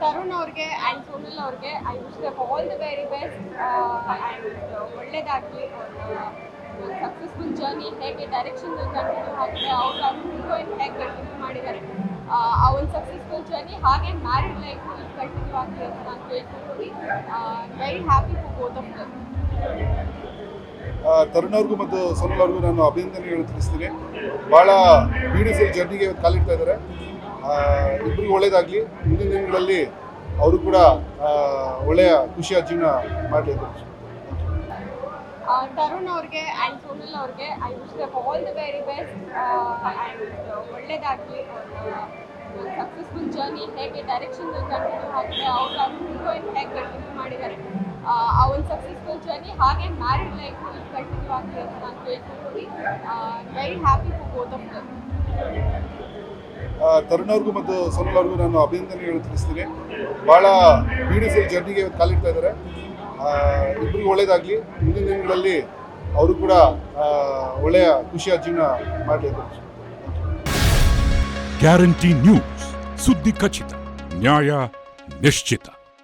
ತರುಣ್ ಅವ್ರಿಗೆ ಆ್ಯಂಡ್ ಸೋನಲ್ ಅವ್ರಿಗೆ I wish them all the very best and ಒಳ್ಳೆಯದಾಗಲಿ. ಒಂದು ಸಕ್ಸಸ್ಫುಲ್ ಜರ್ನಿ ಹೇಗೆ ಡೈರೆಕ್ಷನಲ್ಲಿ ಕಂಟಿನ್ಯೂ ಆಗಿದೆ, ಅವ್ರು ಅದು ಹೀರೋಯಿನ್ ಹೇಗೆ ಕಂಟಿನ್ಯೂ ಮಾಡಿದ್ದಾರೆ, ಆ ಒಂದು ಸಕ್ಸಸ್ಫುಲ್ ಜರ್ನಿ ಹಾಗೆ ಮ್ಯಾರಿಡ್ ಲೈಫ್ ಕಂಟಿನ್ಯೂ ಆಗಲಿ ಅಂತ ನಾನು ಕೇಳ್ಕೊಳ್ತೀನಿ. Very happy for both of them. Tarun ಅವ್ರಿಗೂ ಮತ್ತು ಸೋನಲ್ ಅವ್ರಿಗೂ ನಾನು ಅಭಿನಂದನೆಗಳು ತಿಳಿಸ್ತೀನಿ. ಭಾಳ ಬ್ಯೂಟಿಫುಲ್ ಜರ್ನಿಗೆ ಇವತ್ತು ಕಾಲಿಡ್ತಾ ಇದ್ದಾರೆ. ಇಬ್ಬರಿಗೂ ಒಳ್ಳೇದಾಗಲಿ. ಮುಂದಿನ ದಿನಗಳಲ್ಲಿ ಅವರು ಕೂಡ ಒಳ್ಳೆಯ ಖುಷಿಯ ಜೀವನ ಮಾಡಲಿ ಅಂತ. ತರುಣ್ ಅವ್ರಿಗೆ ಆ್ಯಂಡ್ ಸೋನಲ್ ಅವ್ರಿಗೆ I wish them all the very best and ಒಳ್ಳೆಯದಾಗಲಿ. ಒಂದು ಸಕ್ಸಸ್ಫುಲ್ ಜರ್ನಿ ಹೇಗೆ ಡೈರೆಕ್ಷನಲ್ಲಿ ಕಂಟಿನ್ಯೂ ಆಗಿದೆ, ಅವ್ರು ಅದು ಹೀರೋಯಿನ್ ಹೇಗೆ ಕಂಟಿನ್ಯೂ ಮಾಡಿದ್ದಾರೆ, ಆ ಒಂದು ಸಕ್ಸಸ್ಫುಲ್ ಜರ್ನಿ ಹಾಗೆ ಮ್ಯಾರಿಡ್ ಲೈಫ್ ಕಂಟಿನ್ಯೂ ಆಗಲಿ ಅಂತ ನಾನು ಕೇಳ್ಕೊಳ್ತೀನಿ. Very happy for both of them. Tarun ಅವ್ರಿಗೂ ಮತ್ತು ಸೋನಲ್ ಅವ್ರಿಗೂ ನಾನು ಅಭಿನಂದನೆಗಳು ತಿಳಿಸ್ತೀನಿ. ಭಾಳ ಬ್ಯೂಟಿಫುಲ್ ಜರ್ನಿಗೆ ಇವತ್ತು ಕಾಲಿಡ್ತಾ ಇದ್ದಾರೆ. ಇಬ್ಬರಿಗೂ ಒಳ್ಳೇದಾಗಲಿ. ಮುಂದಿನ ದಿನಗಳಲ್ಲಿ ಅವರು ಕೂಡ ಒಳ್ಳೆಯ ಖುಷಿಯ ಜೀವನ ಮಾಡಲಿ ಅಂತ. ಗ್ಯಾರಂಟಿ ನ್ಯೂಸ್, ಸುದ್ದಿ ಖಚಿತ, ನ್ಯಾಯ ನಿಶ್ಚಿತ.